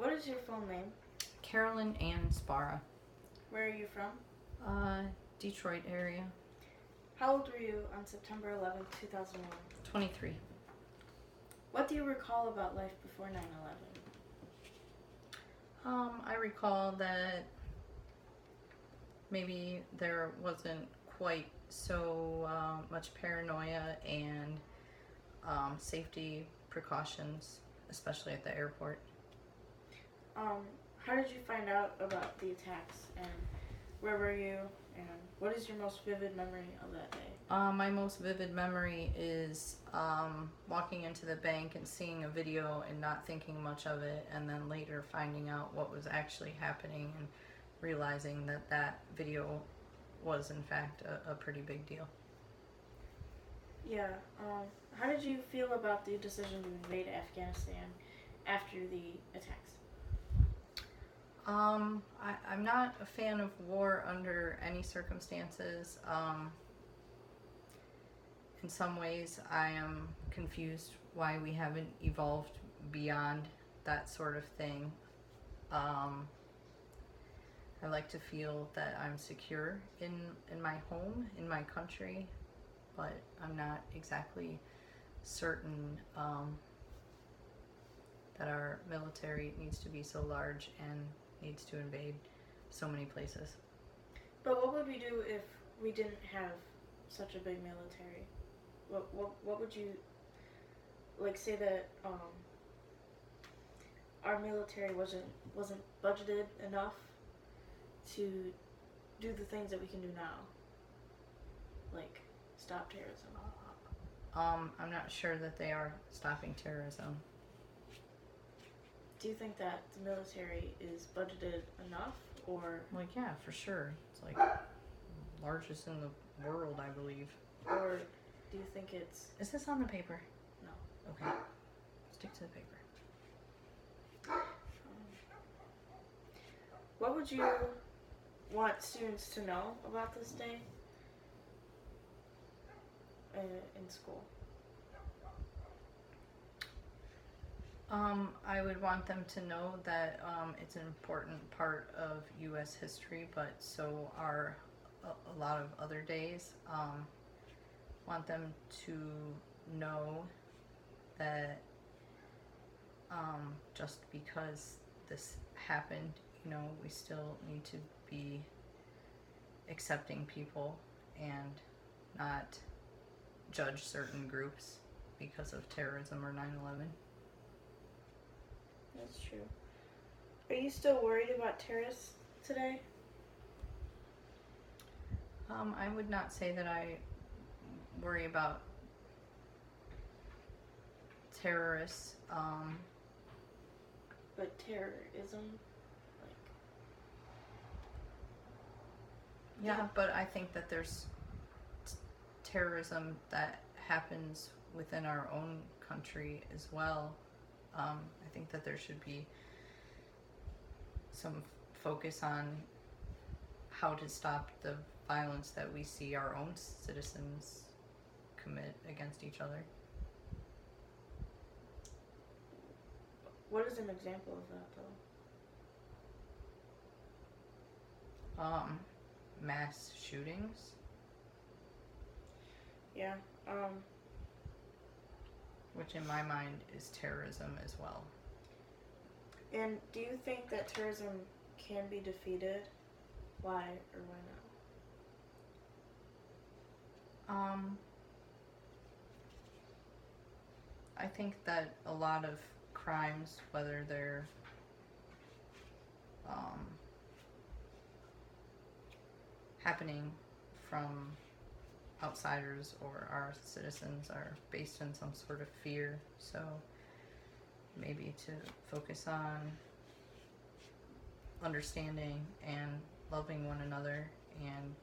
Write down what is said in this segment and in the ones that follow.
What is your full name? Carolyn and Szpara. Where are you from? Detroit area. How old were you on September 11th, 2001? 23. What do you recall about life before 9/11? I recall that maybe there wasn't quite so much paranoia and safety precautions, especially at the airport. How did you find out about the attacks, and where were you, and what is your most vivid memory of that day? My most vivid memory is walking into the bank and seeing a video and not thinking much of it, and then later finding out what was actually happening and realizing that that video was in fact a pretty big deal. Yeah, how did you feel about the decision to invade Afghanistan after the attacks? I'm not a fan of war under any circumstances. In some ways, I am confused why we haven't evolved beyond that sort of thing. I like to feel that I'm secure in my home, in my country, but I'm not exactly certain that our military needs to be so large and needs to invade so many places. But what would we do if we didn't have such a big military? What would you, like, say that our military wasn't budgeted enough to do the things that we can do now, like stop terrorism? I'm not sure that they are stopping terrorism. Do you think that the military is budgeted enough, or? Like, yeah, for sure. It's like largest in the world, I believe. Or do you think it's? Is this on the paper? No. Okay. Stick to the paper. What would you want students to know about this day in school? I would want them to know that it's an important part of U.S. history, but so are a lot of other days. Want them to know that just because this happened, we still need to be accepting people and not judge certain groups because of terrorism or 9/11. That's true. Are you still worried about terrorists today? I would not say that I worry about terrorists. But terrorism, like. Yeah, but I think that there's terrorism that happens within our own country as well. I think that there should be some focus on how to stop the violence that we see our own citizens commit against each other. What is an example of that, though? Mass shootings. Yeah. Which in my mind is terrorism as well. And do you think that terrorism can be defeated? Why or why not? I think that a lot of crimes, whether they're happening from outsiders or our citizens, are based on some sort of fear. So maybe to focus on understanding and loving one another and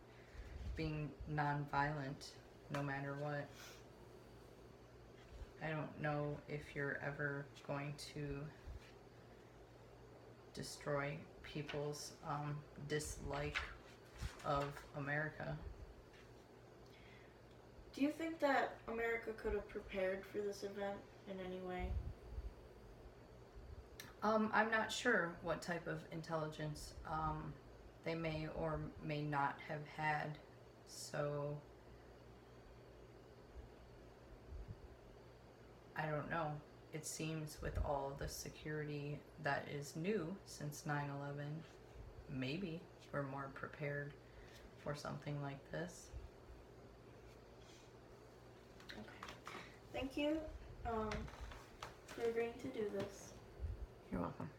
being non-violent no matter what. I don't know if you're ever going to destroy people's dislike of America. Do you think that America could have prepared for this event in any way? I'm not sure what type of intelligence they may or may not have had. So I don't know. It seems with all the security that is new since 9/11, maybe we're more prepared for something like this. Okay. Thank you for agreeing to do this. You're welcome.